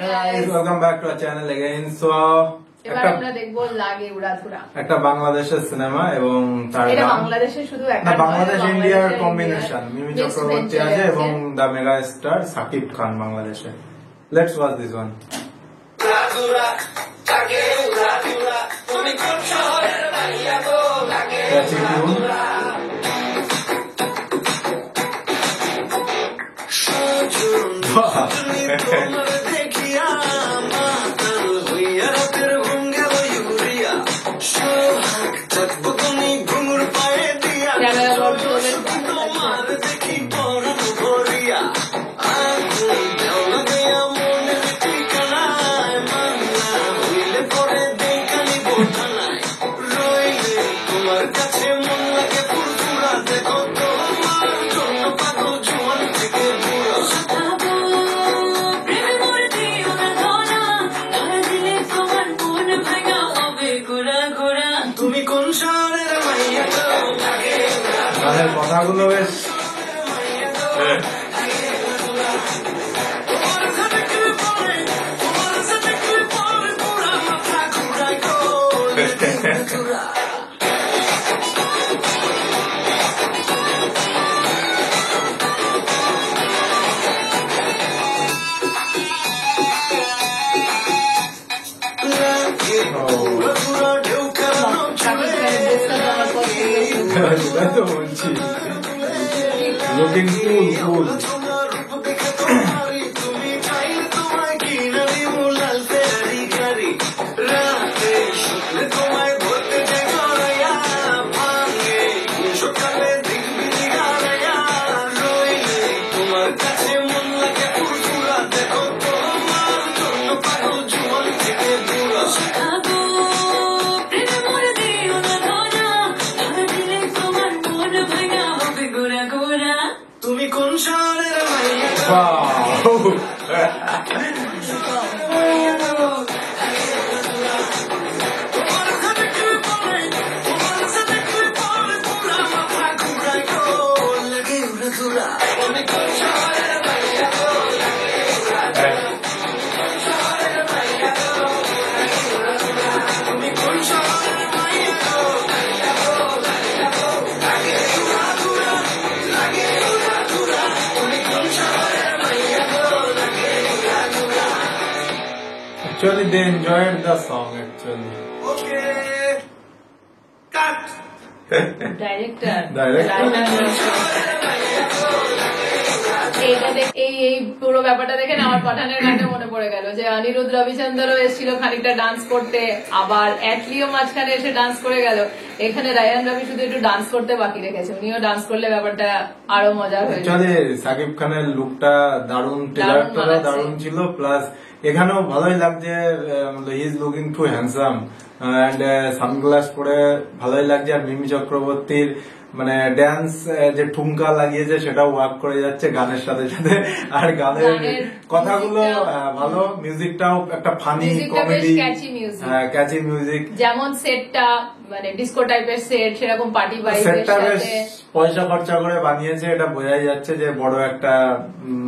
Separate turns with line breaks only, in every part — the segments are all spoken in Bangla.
guys, welcome back to our channel again. So
এবার আমরা দেখবো লাগে উড়াধুরা,
একটা বাংলাদেশের সিনেমা এবং তার
এটা বাংলাদেশে শুধু একটা
বাংলাদেশ ইন্ডিয়ার কম্বিনেশন। মিমি চক্রবর্তী আছে এবং দা মেগা স্টার সাকিব খান বাংলাদেশে। Let's watch this one. গানের কথাগুলো বেশ তো বলছি looking cool Actually, they enjoyed the song. Actually,
okay, cut.
Director. এই পুরো ব্যাপারটা দেখে আমার পাঠানের গানটা মনে পড়ে গেল যে অনিরুদ্ধ রবিচন্দ্রও এসেছিল খানিকটা ডান্স করতে, আবার অ্যাটলিও মাঝখানে এসে ডান্স করে গেল। এখানে রায়ান রবি শুধু একটু ডান্স করতে বাকি রেখেছে, উনিও ডান্স করলে ব্যাপারটা আরো মজা হয়ে যাবে।
সাকিব খানের লুকটা দারুণ, ট্রেলারটা দারুণ ছিল, প্লাস এখানেও ভালোই লাগছে। He is looking too handsome and sunglass পরে ভালোই লাগছে। আর মিমি চক্রবর্তীর মানে ড্যান্স যে ঠুমকা লাগিয়েছে সেটাও ওয়ার্ক করে যাচ্ছে গানের সাথে সাথে। আর গানের কথাগুলো ভালো, মিউজিকটাও একটা ফানি কমেডি ক্যাচি মিউজিক।
যেমন সেটটা মানে ডিস্কো টাইপের সেট, সেরকম পার্টি ভাইবের
সেটটা বেশ পয়সা খরচা করে বানিয়েছে, এটা বোঝাই যাচ্ছে যে বড় একটা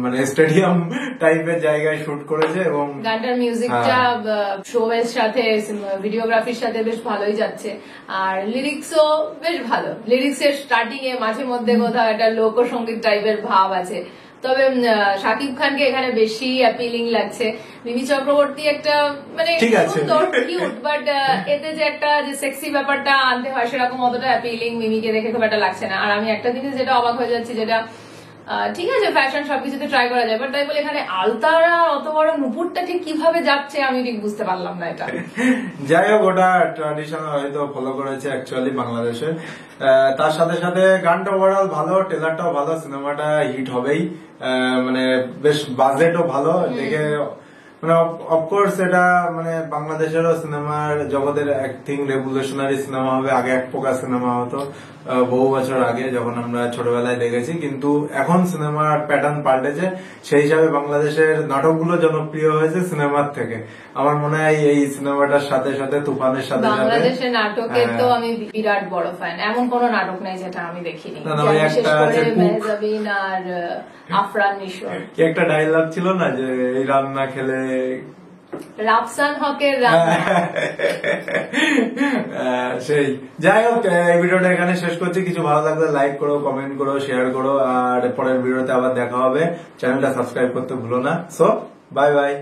মানে স্টেডিয়াম টাইপের জায়গায় শুট করেছে। এবং
গানটার মিউজিকটা শো এর সাথে ভিডিওগ্রাফির সাথে বেশ ভালোই যাচ্ছে। আর লিরিক্সও বেশ ভালো, লিরিক্সের স্টার্টিং এ মাঝে মধ্যে কোথাও একটা লোকসঙ্গীত টাইপের ভাব আছে। তবে শাকিব খানকে এখানে বেশি অ্যাপিলিং লাগছে। মিমি চক্রবর্তী একটা মানে সুন্দর কিউট, বাট এতে যে একটা যে সেক্সি ব্যাপারটা আনতে হয় সেরকম অতটা অ্যাপিলিং মিমিকে দেখে খুব একটা লাগছে না। আর আমি একটা জিনিস যেটা অবাক হয়ে যাচ্ছি, যেটা ঠিক আছে ফ্যাশন সবকিছুতে ট্রাই করা যায়, বাট তাই বলে এখানে আলতারা অত বড় নুপুরটা ঠিক কিভাবে যাচ্ছে আমি ঠিক বুঝতে পারলাম না। এটা
যাই হোক, ওটা ট্র্যাডিশন হয়তো ফলো করেছে অ্যাকচুয়ালি বাংলাদেশে। তার সাথে সাথে গানটা ওভারঅল ভালো, ট্রেলারটাও ভালো, সিনেমাটা হিট হবেই। মানে বেশ বাজেটও ভালো দেখে, মানে অফকোর্স এটা মানে বাংলাদেশেরও সিনেমার জগতের এক থিং রেভলিউশনারি সিনেমা হবে। আগে এক প্রকার সিনেমা হতো বহু বছর আগে যখন আমরা ছোটবেলায় দেখেছি, কিন্তু এখন সিনেমার প্যাটার্ন পাল্টেছে। সেই হিসাবে বাংলাদেশের নাটকগুলো জনপ্রিয় হয়েছে সিনেমার থেকে। আমার মনে হয় এই সিনেমাটার সাথে সাথে তুফানের সাথে সাথে
বাংলাদেশের নাটকের তো আমি বিরাট বড় ফ্যান। এমন কোন নাটক নাই যেটা আমি দেখিনি। আর আফরান নিশোর
কি একটা ডায়লগ ছিল না যে এই রান্না খেলে
রাফসান হকের রান্না।
সেই যাই হোক, এই ভিডিওটা এখানে শেষ করছি। কিছু ভালো লাগলে লাইক করো, কমেন্ট করো, শেয়ার করো, আর পরের ভিডিওতে আবার দেখা হবে। চ্যানেলটা সাবস্ক্রাইব করতে ভুলো না। So bye bye.